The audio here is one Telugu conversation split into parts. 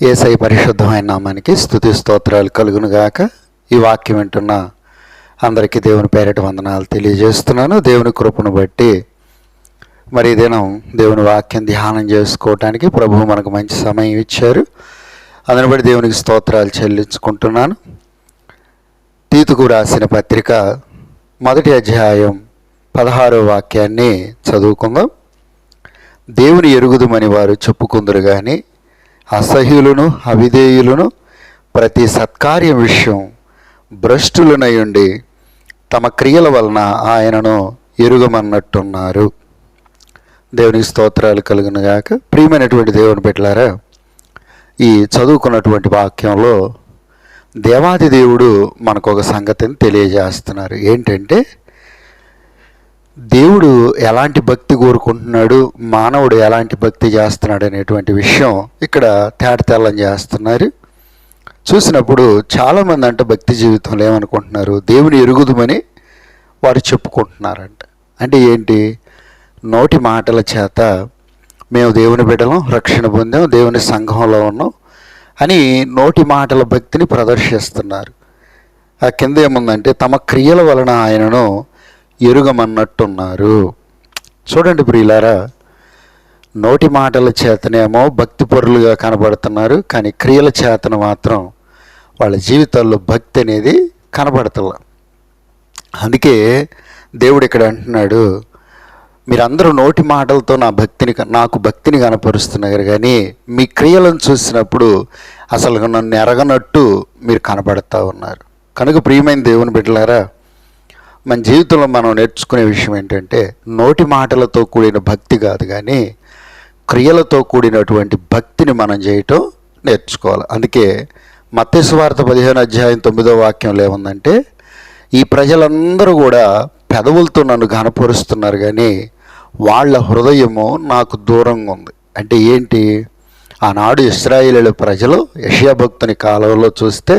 యేసయ్య పరిశుద్ధమైన నామానికి స్తుతి స్తోత్రాలు కలుగును గాక. ఈ వాక్యం వింటున్న అందరికీ దేవుని పేరిట వందనాలు తెలియజేస్తున్నాను. దేవుని కృపను బట్టి మరి దినం దేవుని వాక్యం ధ్యానం చేసుకోవటానికి ప్రభువు మనకు మంచి సమయం ఇచ్చారు. అందుని బట్టి దేవునికి స్తోత్రాలు చెల్లించుకుంటున్నాను. తీతుకు రాసిన పత్రిక 1వ అధ్యాయం 16వ వాక్యాన్ని చదువుకుందాం. దేవుని ఎరుగుదుమని వారు చెప్పుకుందరు కానీ అసహ్యులను అవిధేయులను ప్రతి సత్కార్యం విషయం భ్రష్టులనయుండి తమ క్రియల వలన ఆయనను ఎరుగమన్నట్టున్నారు. దేవునికి స్తోత్రాలు కలుగును గాక. ప్రియమైనటువంటి దేవుని బిడ్డలారా, ఈ చదువుకున్నటువంటి వాక్యంలో దేవాది దేవుడు మనకు ఒక సంగతిని తెలియజేస్తున్నారు. ఏంటంటే, దేవుడు ఎలాంటి భక్తి కోరుకుంటున్నాడు, మానవుడు ఎలాంటి భక్తి చేస్తున్నాడు అనేటువంటి విషయం ఇక్కడ తేటతెల్లం చేస్తున్నారు. చూసినప్పుడు చాలామంది అంటే భక్తి జీవితంలో ఏమనుకుంటున్నారు, దేవుని ఎరుగుదుమని వారు చెప్పుకుంటున్నారంట. అంటే ఏంటి? నోటి మాటల చేత మేము దేవుని బిడ్డలం, రక్షణ పొందాం, దేవుని సంఘంలో ఉన్నాం అని నోటి మాటల భక్తిని ప్రదర్శిస్తున్నారు. ఆ కింద ఏముందంటే, తమ క్రియల వలన ఆయనను ఎరుగమన్నట్టున్నారు. చూడండి ప్రియులారా, నోటి మాటల చేతనేమో భక్తిపరులుగా కనబడుతున్నారు, కానీ క్రియల చేతన మాత్రం వాళ్ళ జీవితాల్లో భక్తి అనేది కనబడతల. అందుకే దేవుడు ఇక్కడ అంటున్నాడు, మీరందరూ నోటి మాటలతో నాకు భక్తిని కనపరుస్తున్నారు, కానీ మీ క్రియలను చూసినప్పుడు అసలు నన్ను ఎరగనట్టు మీరు కనబడతా ఉన్నారు. కనుక ప్రియమైన దేవుని బిడ్డలారా, మన జీవితంలో మనం నేర్చుకునే విషయం ఏంటంటే, నోటి మాటలతో కూడిన భక్తి కాదు, కానీ క్రియలతో కూడినటువంటి భక్తిని మనం చేయటం నేర్చుకోవాలి. అందుకే మత్తయి సువార్త 15వ అధ్యాయం 9వ వాక్యంలో ఏముందంటే, ఈ ప్రజలందరూ కూడా పెదవులతో నన్ను ఘనపరుస్తున్నారు, కానీ వాళ్ళ హృదయము నాకు దూరంగా ఉంది. అంటే ఏంటి? ఆనాడు ఇశ్రాయేలు ప్రజలు యెషయా భక్తుని కాలంలో చూస్తే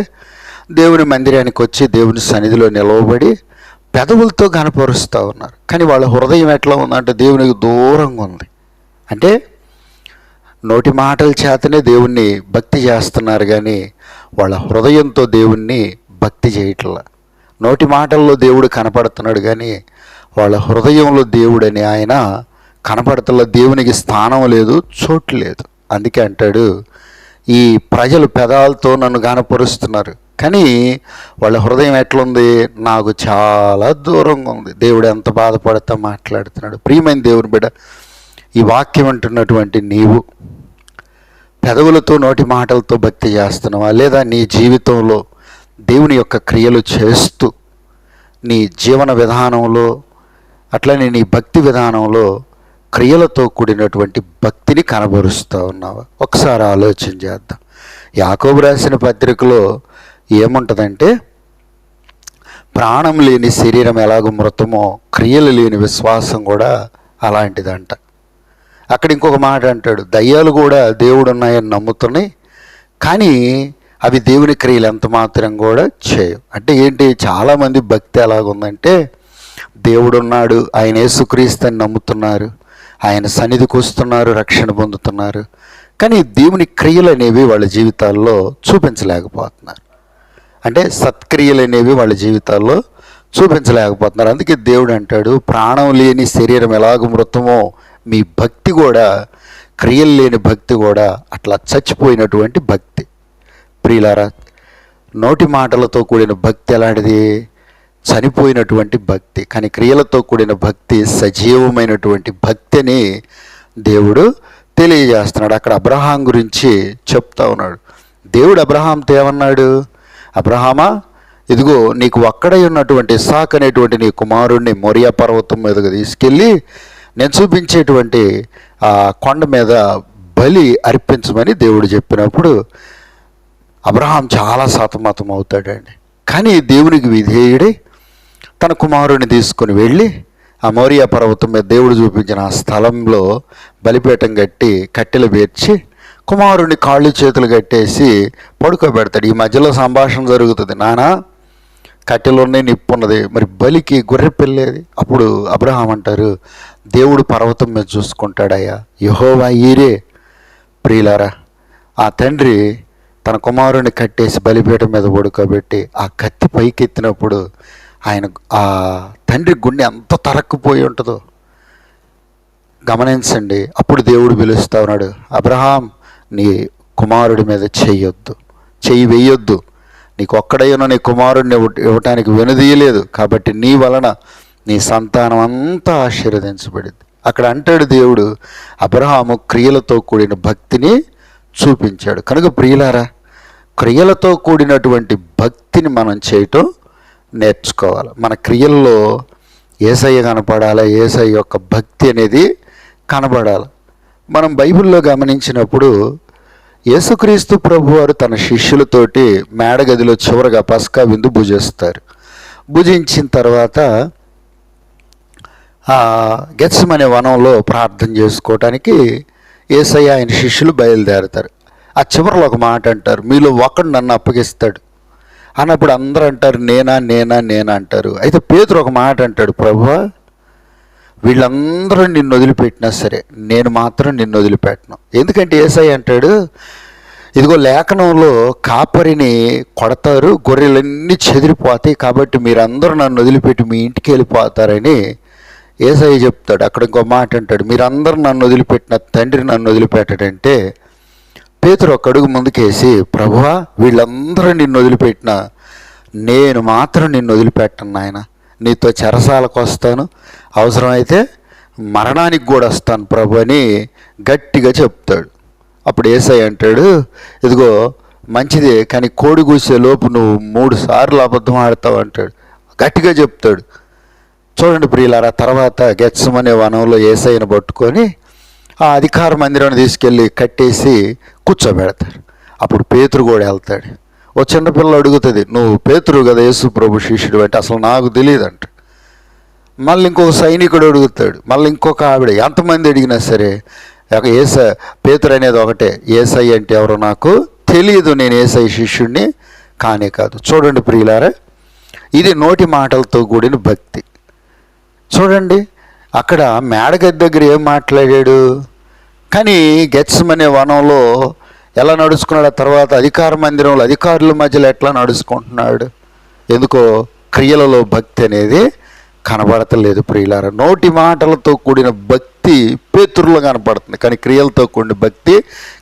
దేవుని మందిరానికి వచ్చి దేవుని సన్నిధిలో నిలవబడి పెదవులతో కనపరుస్తూ ఉన్నారు, కానీ వాళ్ళ హృదయం ఎట్లా ఉందంటే దేవునికి దూరంగా ఉంది. అంటే నోటి మాటల చేతనే దేవుణ్ణి భక్తి చేస్తున్నారు, కానీ వాళ్ళ హృదయంతో దేవుణ్ణి భక్తి చేయట్లా. నోటి మాటల్లో దేవుడు కనపడుతున్నాడు, కానీ వాళ్ళ హృదయంలో దేవుడని ఆయన కనపడతల. దేవునికి స్థానం లేదు, చోటు లేదు. అందుకే అంటాడు, ఈ ప్రజలు పెదాలతో నన్ను కనపరుస్తున్నారు, కానీ వాళ్ళ హృదయం ఎట్లుంది? నాకు చాలా దూరంగా ఉంది. దేవుడు ఎంత బాధపడతా మాట్లాడుతున్నాడు. ప్రియమైన దేవుని బిడ్డ, ఈ వాక్యం అంటున్నటువంటి నీవు పెదవులతో నోటి మాటలతో భక్తి చేస్తున్నావా, లేదా నీ జీవితంలో దేవుని యొక్క క్రియలు చేస్తూ నీ జీవన విధానంలో అట్లనే నీ భక్తి విధానంలో క్రియలతో కూడినటువంటి భక్తిని కనబరుస్తూ ఉన్నావా? ఒకసారి ఆలోచన చేద్దాం. యాకోబు రాసిన పత్రికలో ఏముంటుందంటే, ప్రాణం లేని శరీరం ఎలాగో మృతమో క్రియలు లేని విశ్వాసం కూడా అలాంటిదంట. అక్కడ ఇంకొక మాట అంటాడు, దయ్యాలు కూడా దేవుడు ఉన్నాయని నమ్ముతున్నాయి, కానీ అవి దేవుని క్రియలు ఎంత మాత్రం కూడా చేయవు. అంటే ఏంటి? చాలామంది భక్తి ఎలాగుందంటే, దేవుడు ఉన్నాడు, ఆయన యేసుక్రీస్తుని నమ్ముతున్నారు, ఆయన సన్నిధికి వస్తున్నారు, రక్షణ పొందుతున్నారు, కానీ దేవుని క్రియలు అనేవి వాళ్ళ జీవితాల్లో చూపించలేకపోతున్నారు. అంటే సత్క్రియలు అనేవి వాళ్ళ జీవితాల్లో చూపించలేకపోతున్నారు. అందుకే దేవుడు అంటాడు, ప్రాణం లేని శరీరం ఎలాగ మృతమో మీ భక్తి కూడా, క్రియలు లేని భక్తి కూడా అట్లా చచ్చిపోయినటువంటి భక్తి. ప్రియులారా, నోటి మాటలతో కూడిన భక్తి ఎలాంటిది? చనిపోయినటువంటి భక్తి. కానీ క్రియలతో కూడిన భక్తి సజీవమైనటువంటి భక్తి అని దేవుడు తెలియజేస్తున్నాడు. అక్కడ అబ్రహాం గురించి చెప్తా ఉన్నాడు. దేవుడు అబ్రహాంతో ఏమన్నాడు? అబ్రహామా, ఇదిగో నీకు ఒక్కడై ఉన్నటువంటి ఇస్సాకు అనేటువంటి నీ కుమారుణ్ణి మోరియా పర్వతం మీదకు తీసుకెళ్ళి నేను చూపించేటువంటి ఆ కొండ మీద బలి అర్పించమని దేవుడు చెప్పినప్పుడు అబ్రహాం చాలా సతమతం అవుతాడండి. కానీ దేవునికి విధేయుడై తన కుమారుని తీసుకుని వెళ్ళి ఆ మోరియా పర్వతం మీద దేవుడు చూపించిన ఆ స్థలంలో బలిపీఠం కట్టి కట్టెలు పేర్చి కుమారుని కాళ్ళు చేతులు కట్టేసి పడుకోబెడతాడు. ఈ మధ్యలో సంభాషణ జరుగుతుంది, నానా కట్టెలోనే నిప్పు ఉన్నది, మరి బలికి గొర్రె పిల్లేది? అప్పుడు అబ్రహాం అంటారు, దేవుడు పర్వతం మీద చూసుకుంటాడయ్యా, యెహోవా ఈరే. ప్రియులారా, ఆ తండ్రి తన కుమారుని కట్టేసి బలిపీఠం మీద పడుకోబెట్టి ఆ కత్తి పైకెత్తినప్పుడు ఆ తండ్రి గుండె ఎంత తరక్కుపోయి ఉంటుందో గమనించండి. అప్పుడు దేవుడు పిలుస్తా ఉన్నాడు, అబ్రహాం, నీ కుమారుడి మీద చెయ్యి వేయొద్దు, నీకు ఒక్కడైనా నీ కుమారుడిని ఇవ్వటానికి వెనుదీయలేదు, కాబట్టి నీ వలన నీ సంతానం అంతా ఆశీర్వదించబడింది. అక్కడ అంటాడు దేవుడు, అబ్రహాము క్రియలతో కూడిన భక్తిని చూపించాడు. కనుక ప్రియులారా, క్రియలతో కూడినటువంటి భక్తిని మనం చేయటం నేర్చుకోవాలి. మన క్రియల్లో యేసయ్య కనపడాలి, యేసయ్య యొక్క భక్తి అనేది కనబడాలి. మనం బైబిల్లో గమనించినప్పుడు యేసుక్రీస్తు ప్రభువారు తన శిష్యులతోటి మేడగదిలో చివరగా పస్కా విందు భుజిస్తారు. భుజించిన తర్వాత గెత్సెమనే వనంలో ప్రార్థన చేసుకోవటానికి యేసయ్య ఆయన శిష్యులు బయలుదేరుతారు. ఆ చివరిలో ఒక మాట అంటారు, మీలో ఒకడు నన్ను అప్పగిస్తాడు అన్నప్పుడు అందరూ అంటారు, నేనా నేనా నేనా అంటారు. అయితే పేతురు ఒక మాట అంటాడు, ప్రభువా, వీళ్ళందరూ నిన్ను వదిలిపెట్టినా సరే నేను మాత్రం నిన్ను వదిలిపెట్టను. ఎందుకంటే యేసయ్య అంటాడు, ఇదిగో లేఖనంలో కాపరిని కొడతారు, గొర్రెలన్నీ చెదిరిపోతాయి, కాబట్టి మీరందరూ నన్ను వదిలిపెట్టి మీ ఇంటికి వెళ్ళిపోతారని యేసయ్య చెప్తాడు. అక్కడ ఇంకో మాట అంటాడు, మీరందరూ నన్ను వదిలిపెట్టిన తండ్రి నన్ను వదిలిపెట్టడంటే పేతురు ఒక అడుగు ముందుకేసి, ప్రభువా, వీళ్ళందరూ నిన్ను వదిలిపెట్టినా నేను మాత్రం నిన్ను వదిలిపెట్టను నాయన, నీతో చెరసాలకు వస్తాను, అవసరమైతే మరణానికి కూడా వస్తాను ప్రభు అని గట్టిగా చెప్తాడు. అప్పుడు యేసయ్య అంటాడు, ఇదిగో మంచిదే, కానీ కోడి కూసే లోపు నువ్వు 3 సార్లు అబద్ధం ఆడతావు అంటాడు. గట్టిగా చెప్తాడు. చూడండి ప్రియులారా, తర్వాత గెత్సెమనే వనంలో యేసయ్యను పట్టుకొని ఆ అధికార మందిరాన్ని తీసుకెళ్ళి కట్టేసి కూర్చోబెడతారు. అప్పుడు పేతురు కూడా వెళ్తాడు. ఓ చిన్నపిల్ల అడుగుతుంది, నువ్వు పేతురు కదా యేసు ప్రభు శిష్యుడు అంటే, అసలు నాకు తెలియదు అంట. మళ్ళీ ఇంకొక సైనికుడు అడుగుతాడు, మళ్ళీ ఇంకొక ఆవిడ, ఎంతమంది అడిగినా సరే పేతురు అనేది ఒకటే, యేసయ్య అంటే ఎవరో నాకు తెలియదు, నేను యేసయ్య శిష్యుడిని కానే కాదు. చూడండి ప్రియులారా, ఇది నోటి మాటలతో కూడిన భక్తి. చూడండి, అక్కడ మేడగది దగ్గర ఏం మాట్లాడాడు, కానీ గెత్సెమనే వనంలో ఎలా నడుచుకున్నాడు, తర్వాత అధికార మందిరంలో అధికారుల మధ్యలో ఎట్లా నడుచుకుంటున్నాడు. ఎందుకో క్రియలలో భక్తి అనేది కనబడతలేదు ప్రియులారా. నోటి మాటలతో కూడిన భక్తి పేతురులో కనపడుతుంది, కానీ క్రియలతో కూడిన భక్తి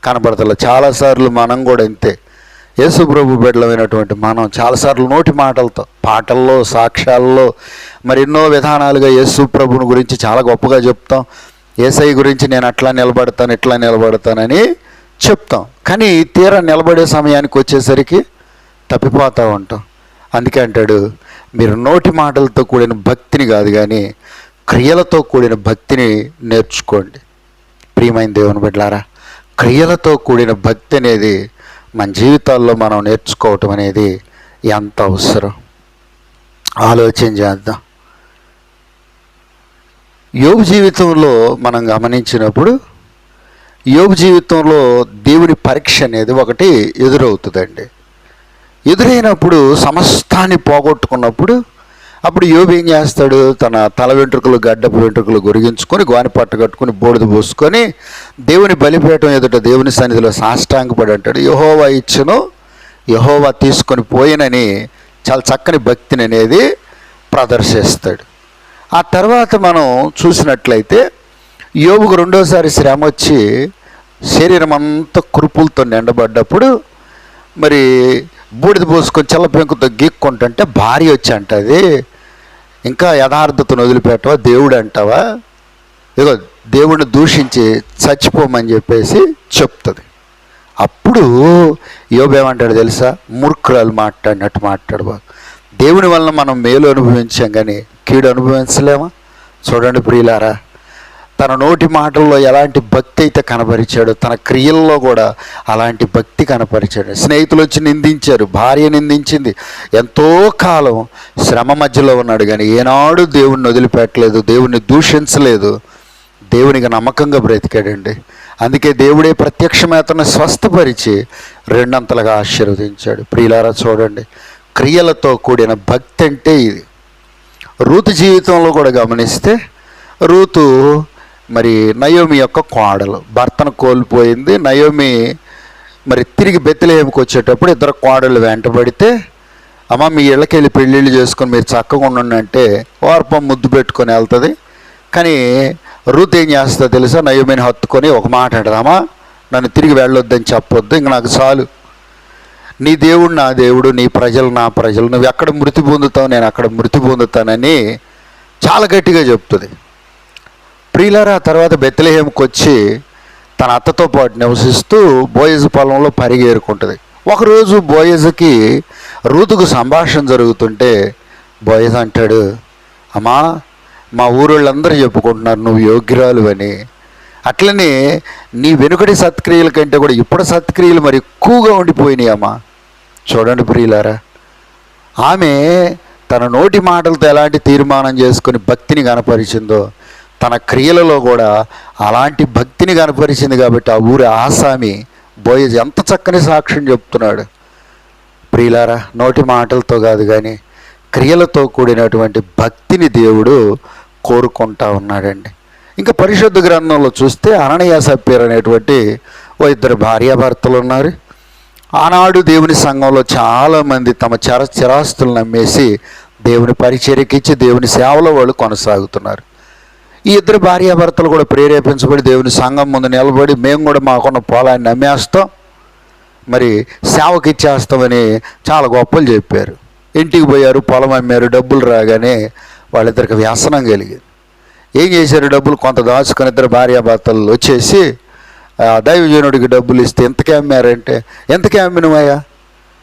కనబడతలేదు. చాలాసార్లు మనం కూడా ఇంతే, యేసు ప్రభు బిడ్డలమైనటువంటి మనం చాలాసార్లు నోటి మాటలతో, పాటల్లో, సాక్ష్యాల్లో, మరి ఎన్నో విధానాలుగా యేసు ప్రభుని గురించి చాలా గొప్పగా చెప్తాం. యేసయ్య గురించి నేను అట్లా నిలబడతాను, ఇట్లా నిలబడతానని చెప్తాం, కానీ తీరా నిలబడే సమయానికి వచ్చేసరికి తప్పిపోతూ ఉంటాం. అందుకే అంటాడు, మీరు నోటి మాటలతో కూడిన భక్తిని కాదు కానీ క్రియలతో కూడిన భక్తిని నేర్చుకోండి. ప్రియమైన దేవుని బిడ్డలారా, క్రియలతో కూడిన భక్తి అనేది మన జీవితాల్లో మనం నేర్చుకోవటం అనేది ఎంత అవసరం ఆలోచన చేద్దాం. యోబు జీవితంలో మనం గమనించినప్పుడు, యోబు జీవితంలో దేవుని పరీక్ష అనేది ఒకటి ఎదురవుతుందండి. ఎదురైనప్పుడు సమస్తాన్ని పోగొట్టుకున్నప్పుడు అప్పుడు యోబు ఏం చేస్తాడు, తన తల వెంట్రుకలు, గడ్డపు వెంట్రుకలు గొరిగించుకొని, గోని పట్ట కట్టుకొని, బూడిద పోసుకొని దేవుని బలిపీఠం ఎదుట దేవుని సన్నిధిలో సాష్టాంగపడి అంటాడు, యెహోవా ఇచ్చును, యెహోవా తీసుకొని పోయినని చాలా చక్కని భక్తిని అనేది ప్రదర్శిస్తాడు. ఆ తర్వాత మనం చూసినట్లయితే యోబుకు రెండోసారి శ్రమ వచ్చి శరీరం అంతా కురుపులతో నిండబడ్డప్పుడు మరి బూడిద పోసుకొని చల్ల పెంకుతో గీక్కుంటుంటే భార్య వచ్చి అంటది, ఇంకా యథార్థతను వదిలిపెట్టవా, దేవుడు అంటావా, ఇదిగో దేవుడిని దూషించి చచ్చిపోమని చెప్పేసి చెప్తుంది. అప్పుడు యోబు ఏమంటాడు తెలుసా, మూర్ఖురాలు మాట్లాడినట్టు మాట్లాడబా, దేవుని వలన మనం మేలు అనుభవించాం కానీ కీడు అనుభవించలేమా. చూడండి ప్రియులారా, తన నోటి మాటల్లో ఎలాంటి భక్తి అయితే కనపరిచాడో తన క్రియల్లో కూడా అలాంటి భక్తి కనపరిచాడు. స్నేహితులు వచ్చి నిందించారు, భార్య నిందించింది, ఎంతో కాలం శ్రమ మధ్యలో ఉన్నాడు కానీ ఏనాడు దేవుణ్ణి వదిలిపెట్టలేదు, దేవుణ్ణి దూషించలేదు, దేవునికి నమ్మకంగా బ్రతికాడండి. అందుకే దేవుడే ప్రత్యక్షమే అతన్ని స్వస్థపరిచి 2 అంతలుగా ఆశీర్వదించాడు. ప్రియులారా చూడండి, క్రియలతో కూడిన భక్తి అంటే ఇది. రూతు జీవితంలో కూడా గమనిస్తే, రూతు మరి నయోమి యొక్క కోడలు, భర్తను కోల్పోయింది. నయోమి మరి తిరిగి బెత్లెహేముకి వచ్చేటప్పుడు ఇద్దరు కోడళ్ళు వెంటబడితే, అమ్మ మీ ఇళ్ళకి వెళ్ళి పెళ్ళిళ్ళు చేసుకొని మీరు చక్కగా ఉండండి అంటే వార్పం ముద్దు పెట్టుకొని వెళ్తుంది. కానీ రూత్ ఏం చేస్తుందో తెలుసా? నయోమిని హత్తుకొని ఒక మాట అంటది, అమ్మ నన్ను తిరిగి వెళ్ళొద్దని చెప్పొద్దు, ఇంక నాకు చాలు, నీ దేవుడు నా దేవుడు, నీ ప్రజలు నా ప్రజలు, నువ్వు ఎక్కడ మృతి పొందుతావు నేను అక్కడ మృతి పొందుతానని చాలా గట్టిగా చెప్తుంది. ప్రియులారా, తర్వాత బెత్లెహేముకి వచ్చి తన అత్తతో పాటు నివసిస్తూ బోయజు పొలంలో పరిగేరుకుంటుంది. ఒకరోజు బోయజుకి రూతుకు సంభాషణ జరుగుతుంటే బోయజ్ అంటాడు, అమ్మా మా ఊరోళ్ళందరూ చెప్పుకుంటున్నారు నువ్వు యోగ్యురాలు అని. అట్లనే నీ వెనుకటి సత్క్రియల కంటే కూడా ఇప్పుడు సత్క్రియలు మరి ఎక్కువగా ఉండిపోయినాయి అమ్మా. చూడండి ప్రియులారా, ఆమె తన నోటి మాటలతో ఎలాంటి తీర్మానం చేసుకుని భక్తిని కనపరిచిందో తన క్రియలలో కూడా అలాంటి భక్తిని కనపరిచింది. కాబట్టి ఆ ఊరి ఆసామి బోయజ్ ఎంత చక్కని సాక్ష్యం చెప్తున్నాడు. ప్రియులారా, నోటి మాటలతో కాదు కానీ క్రియలతో కూడినటువంటి భక్తిని దేవుడు కోరుకుంటా ఉన్నాడండి. ఇంకా పరిశుద్ధ గ్రంథంలో చూస్తే అననీయ సప్పీర అనేటువంటి ఓ ఇద్దరు భార్యాభర్తలు ఉన్నారు. ఆనాడు దేవుని సంఘంలో చాలామంది తమ చిరాస్తులను అమ్మేసి దేవుని పరిచర్యకిచ్చి దేవుని సేవలో వాళ్ళు కొనసాగుతున్నారు. ఈ ఇద్దరు భార్యాభర్తలు కూడా ప్రేరేపించబడి దేవుని సంఘం ముందు నిలబడి మేము కూడా మాకున్న పొలాన్ని అమ్మేస్తాం, మరి సేవకి ఇచ్చేస్తామని చాలా గొప్పలు చెప్పారు. ఇంటికి పోయారు, పొలం అమ్మారు, డబ్బులు రాగానే వాళ్ళిద్దరికి వ్యసనం కలిగింది. ఏం చేశారు? డబ్బులు కొంత దాచుకొని ఇద్దరు భార్యాభర్తలు వచ్చేసి దైవజనుడికి డబ్బులు ఇస్తే ఎంతకే అమ్మారంటే, ఎంతకే అమ్మినవయ్యా,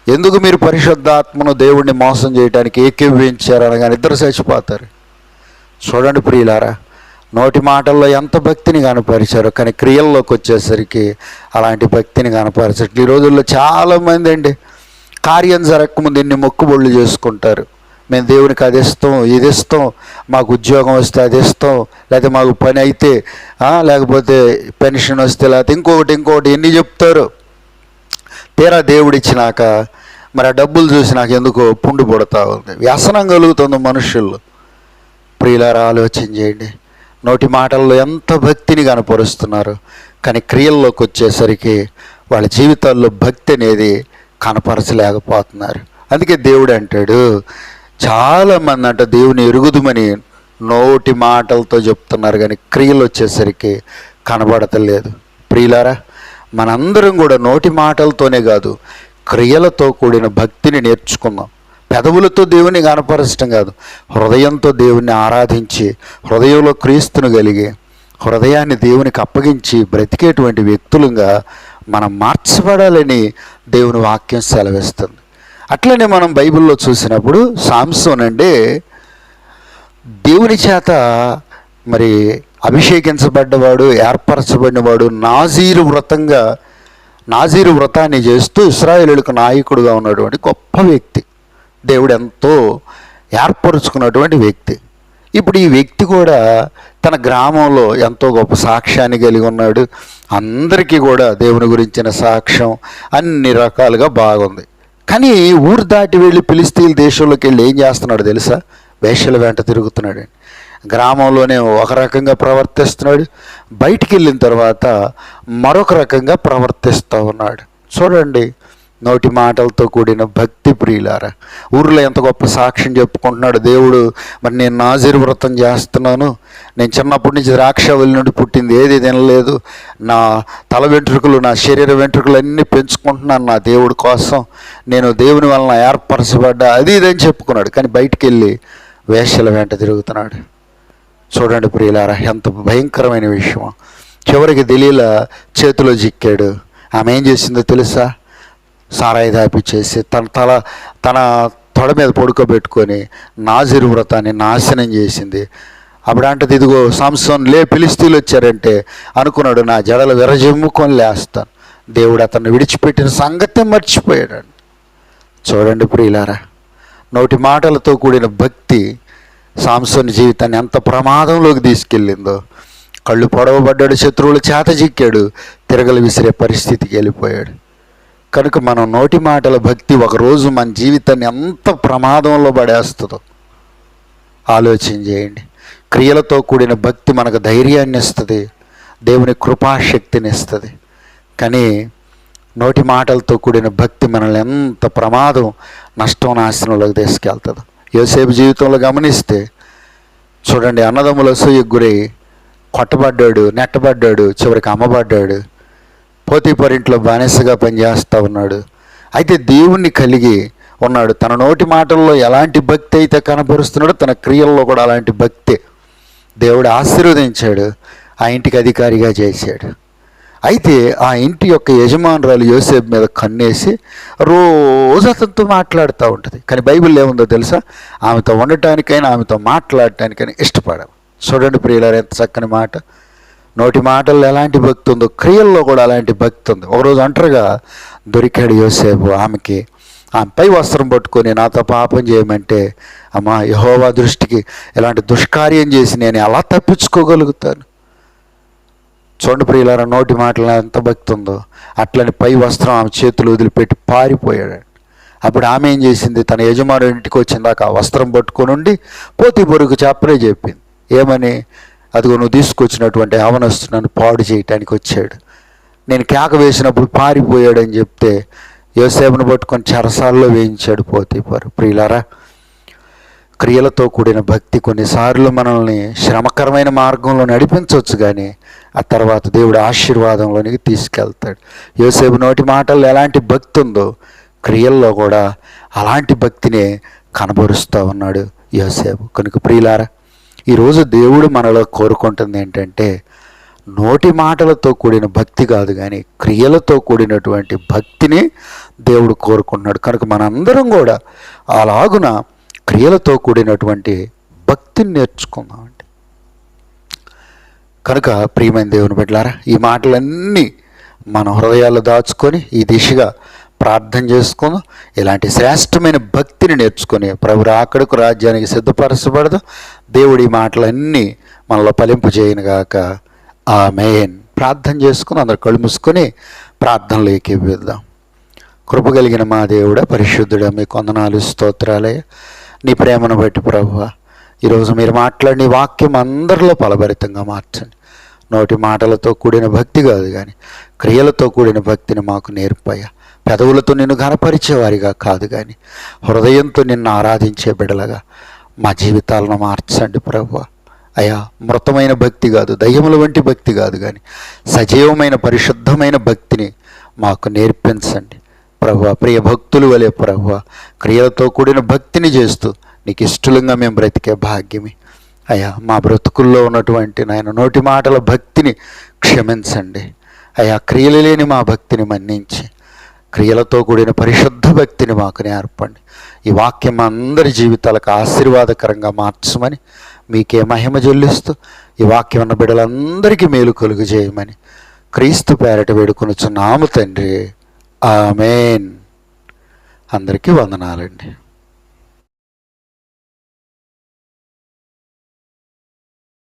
ఎందుకు మీరు పరిశుద్ధాత్మను దేవుడిని మోసం చేయడానికి ఏకీభవించారు అనగానే ఇద్దరు చచ్చిపోతారు. చూడండి ప్రియులారా, నోటి మాటల్లో ఎంత భక్తిని కనపరిచారో కానీ క్రియల్లోకి వచ్చేసరికి అలాంటి భక్తిని కనపరచట్లేదు. ఈ రోజుల్లో చాలామంది అండి కార్యం జరగకముందు ఎన్ని మొక్కుబొళ్ళు చేసుకుంటారు. మేము దేవునికి అది ఇస్తాం, ఇది ఇస్తాం, మాకు ఉద్యోగం వస్తే అది ఇస్తాం, లేకపోతే మాకు పని అయితే, లేకపోతే పెన్షన్ వస్తే, లేకపోతే ఇంకొకటి ఎన్ని చెప్తారు. తీరా దేవుడు ఇచ్చినాక మరి ఆ డబ్బులు చూసి నాకు ఎందుకో పుండు పుడతా ఉంది, వ్యసనం కలుగుతుంది మనుషుల్లో. ప్రియులారా, ఆలోచన చేయండి. నోటి మాటల్లో ఎంత భక్తిని కనపరుస్తున్నారు కానీ క్రియల్లోకి వచ్చేసరికి వాళ్ళ జీవితాల్లో భక్తి అనేది కనపరచలేకపోతున్నారు. అందుకే దేవుడు అంటాడు, చాలామంది అంట దేవుని ఎరుగుదుమని నోటి మాటలతో చెప్తున్నారు కానీ క్రియలు వచ్చేసరికి కనబడతలేదు. ప్రియులారా, మనందరం కూడా నోటి మాటలతోనే కాదు క్రియలతో కూడిన భక్తిని నేర్చుకుందాం. పెదవులతో దేవుని కనపరచడం కాదు, హృదయంతో దేవుణ్ణి ఆరాధించి హృదయంలో క్రీస్తును కలిగి హృదయాన్ని దేవునికి అప్పగించి బ్రతికేటువంటి వ్యక్తులుగా మనం మార్చబడాలని దేవుని వాక్యం సెలవిస్తుంది. అట్లనే మనం బైబిల్లో చూసినప్పుడు సాంసోన్ అంటే దేవుని చేత మరి అభిషేకించబడ్డవాడు, ఏర్పరచబడినవాడు, నాజీరు వ్రతాన్ని చేస్తూ ఇశ్రాయేలులకు నాయకుడుగా ఉన్నటువంటి గొప్ప వ్యక్తి, దేవుడు ఎంతో ఏర్పరుచుకున్నటువంటి వ్యక్తి. ఇప్పుడు ఈ వ్యక్తి కూడా తన గ్రామంలో ఎంతో గొప్ప సాక్ష్యాన్ని కలిగి ఉన్నాడు. అందరికీ కూడా దేవుని గురించిన సాక్ష్యం అన్ని రకాలుగా బాగుంది. కానీ ఊరు దాటి వెళ్ళి ఫిలిస్తీన్ దేశంలోకి వెళ్ళి ఏం చేస్తున్నాడు తెలుసా? వేశ్యల వెంట తిరుగుతున్నాడు. గ్రామంలోనే ఒక రకంగా ప్రవర్తిస్తున్నాడు, బయటికి వెళ్ళిన తర్వాత మరొక రకంగా ప్రవర్తిస్తూ ఉన్నాడు. చూడండి, నోటి మాటలతో కూడిన భక్తి. ప్రియులారా, ఊరిలో ఎంత గొప్ప సాక్ష్యం చెప్పుకుంటున్నాడు. దేవుడు మరి నేను నాజీరు వ్రతం చేస్తున్నాను, నేను చిన్నప్పటి నుంచి ద్రాక్షవల్లి నుండి పుట్టింది ఏది తినలేదు, నా తల వెంట్రుకలు నా శరీర వెంట్రుకలు అన్నీ పెంచుకుంటున్నాను నా దేవుడి కోసం, నేను దేవుని వలన ఏర్పరచబడ్డా, అది ఇదని చెప్పుకున్నాడు. కానీ బయటికి వెళ్ళి వేశ్యల వెంట తిరుగుతున్నాడు. చూడండి ప్రియులారా, ఎంత భయంకరమైన విషయం. చివరికి దెలీలా చేతిలో చిక్కాడు. ఆమె ఏం చేసిందో తెలుసా? సారాయి దాపిచ్చేసి తన తొడ మీద పడుకోబెట్టుకొని నాజీరు వ్రతాన్ని నాశనం చేసింది. అప్పుడు అంటది, ఇదిగో సాంసోన్ లే, ఫిలిస్తీన్లు వచ్చారంటే అనుకున్నాడు నా జడలు విరజిమ్ముకొని లేస్తాను. దేవుడు అతన్ని విడిచిపెట్టిన సంగతే మర్చిపోయాడు. చూడండి ప్రియులారా, నోటి మాటలతో కూడిన భక్తి సాంసోన్ జీవితాన్ని ఎంత ప్రమాదంలోకి తీసుకెళ్ళిందో. కళ్ళు పొడవబడ్డాడు, శత్రువుల చేత చిక్కాడు, తిరగలు విసిరే పరిస్థితికి వెళ్ళిపోయాడు. కనుక మనం నోటి మాటల భక్తి ఒకరోజు మన జీవితాన్ని ఎంత ప్రమాదంలో పడేస్తుందో ఆలోచన చేయండి. క్రియలతో కూడిన భక్తి మనకు ధైర్యాన్ని ఇస్తుంది, దేవుని కృపాశక్తిని ఇస్తుంది. కానీ నోటి మాటలతో కూడిన భక్తి మనల్ని ఎంత ప్రమాదం, నష్టం, నాశనంలోకి తీసుకెళ్తుందో. యోసేపు జీవితంలో గమనిస్తే చూడండి, అన్నదమ్ముల అసూయకు గురై కొట్టబడ్డాడు, నెట్టబడ్డాడు, చివరికి అమ్మబడ్డాడు, పోతీఫర్ ఇంట్లో బానిసగా పనిచేస్తూ ఉన్నాడు. అయితే దేవుణ్ణి కలిగి ఉన్నాడు. తన నోటి మాటల్లో ఎలాంటి భక్తి అయితే కనపరుస్తున్నాడో తన క్రియల్లో కూడా అలాంటి భక్తి దేవుడు ఆశీర్వదించాడు, ఆ ఇంటికి అధికారిగా చేశాడు. అయితే ఆ ఇంటి యొక్క యజమానురాలు యోసేపు మీద కన్నేసి రోజు అతనితో మాట్లాడుతూ ఉంటుంది. కానీ బైబిల్లో ఏముందో తెలుసా? ఆమెతో ఉండటానికైనా ఆమెతో మాట్లాడటానికైనా ఇష్టపడవు. చూడండి ప్రియులారా, ఎంత చక్కని మాట. నోటి మాటల్లో ఎలాంటి భక్తి ఉందో క్రియల్లో కూడా అలాంటి భక్తి ఉంది. ఒకరోజు ఒంటరిగా దొరికాడు యోసేపు. ఆమెకి ఆమె పై వస్త్రం పట్టుకొని నాతో పాపం చేయమంటే, అమ్మా, యెహోవా దృష్టికి ఇలాంటి దుష్కార్యం చేసి నేను ఎలా తప్పించుకోగలుగుతాను? చూడండి ప్రియులారా, నోటి మాటలో ఎంత భక్తి ఉందో. అట్లని పై వస్త్రం ఆమె చేతులు వదిలిపెట్టి పారిపోయాడు. అప్పుడు ఆమె ఏం చేసింది? తన యజమాను ఇంటికి వచ్చిందాక ఆ వస్త్రం పట్టుకొని ఉండి పోతీఫరుకు చెప్పలే చెప్పింది. ఏమని? అదిగో నువ్వు తీసుకొచ్చినటువంటి యవనస్తు నన్ను పాడు చేయటానికి వచ్చాడు, నేను కేక వేసినప్పుడు పారిపోయాడని చెప్తే యోసేపును పట్టుకొని చెరసాల్లో వేయించాడు పోతీఫరు. ప్రియులారా, క్రియలతో కూడిన భక్తి కొన్నిసార్లు మనల్ని శ్రమకరమైన మార్గంలో నడిపించవచ్చు, కానీ ఆ తర్వాత దేవుడు ఆశీర్వాదంలోనికి తీసుకెళ్తాడు. యోసేపు నోటి మాటల్లో ఎలాంటి భక్తి ఉందో క్రియల్లో కూడా అలాంటి భక్తినే కనబరుస్తూ ఉన్నాడు యోసేపు. కనుక ప్రియులారా, ఈరోజు దేవుడు మనలో కోరుకుంటుంది ఏంటంటే, నోటి మాటలతో కూడిన భక్తి కాదు, కానీ క్రియలతో కూడినటువంటి భక్తిని దేవుడు కోరుకుంటున్నాడు. కనుక మనందరం కూడా అలాగున క్రియలతో కూడినటువంటి భక్తిని నేర్చుకుందామండి. కనుక ప్రియమైన దేవుని బిడ్డలారా, ఈ మాటలన్నీ మన హృదయాల్లో దాచుకొని ఈ దిశగా ప్రార్థన చేసుకుందాం. ఇలాంటి శ్రేష్టమైన భక్తిని నేర్చుకొని ప్రభు రాకడకు రాజ్యానికి సిద్ధపరచబడదు. దేవుడి ఈ మాటలన్నీ మనలో ఫలింపజేయనుగాక. ఆమేన్. ప్రార్థన చేసుకుని అందరు కళ్ళు మూసుకొని ప్రార్థనలు ఏకీభవిద్దాం. కృప కలిగిన మా దేవుడా, పరిశుద్ధుడా, మీకు వందనాలు, స్తోత్రాలయ. నీ ప్రేమను బట్టి ప్రభువా, ఈరోజు మీరు మాట్లాడిన వాక్యం అందరిలో ఫలభరితంగా మార్చండి. నోటి మాటలతో కూడిన భక్తి కాదు, కానీ క్రియలతో కూడిన భక్తిని మాకు నేర్పయ్యా. పెదవులతో నిన్ను ఘనపరిచేవారిగా కాదు, కానీ హృదయంతో నిన్ను ఆరాధించే బిడలగా మా జీవితాలను మార్చండి ప్రభువా. అయ్యా, మృతమైన భక్తి కాదు, దయ్యముల వంటి భక్తి కాదు, కానీ సజీవమైన పరిశుద్ధమైన భక్తిని మాకు నేర్పించండి ప్రభువా. ప్రియ భక్తులు వలె ప్రభువా, క్రియలతో కూడిన భక్తిని చేస్తూ నీకు ఇష్టలంగా మేము బ్రతికే భాగ్యమే. అయ్యా, మా బ్రతుకుల్లో ఉన్నటువంటి నాయన నోటి మాటల భక్తిని క్షమించండి. అయ్యా, క్రియలు లేని మా భక్తిని మన్నించి క్రియలతో కూడిన పరిశుద్ధ భక్తిని మాకు నేర్పండి. ఈ వాక్యం అందరి జీవితాలకు ఆశీర్వాదకరంగా మార్చమని మీకే మహిమ చెల్లిస్తూ ఈ వాక్యం ఉన్న బిడ్డలందరికీ మేలు కలుగు చేయమని క్రీస్తు పేరట వేడుకొనుచున్నాము తండ్రి. ఆమేన్. అందరికీ వందనాలండి.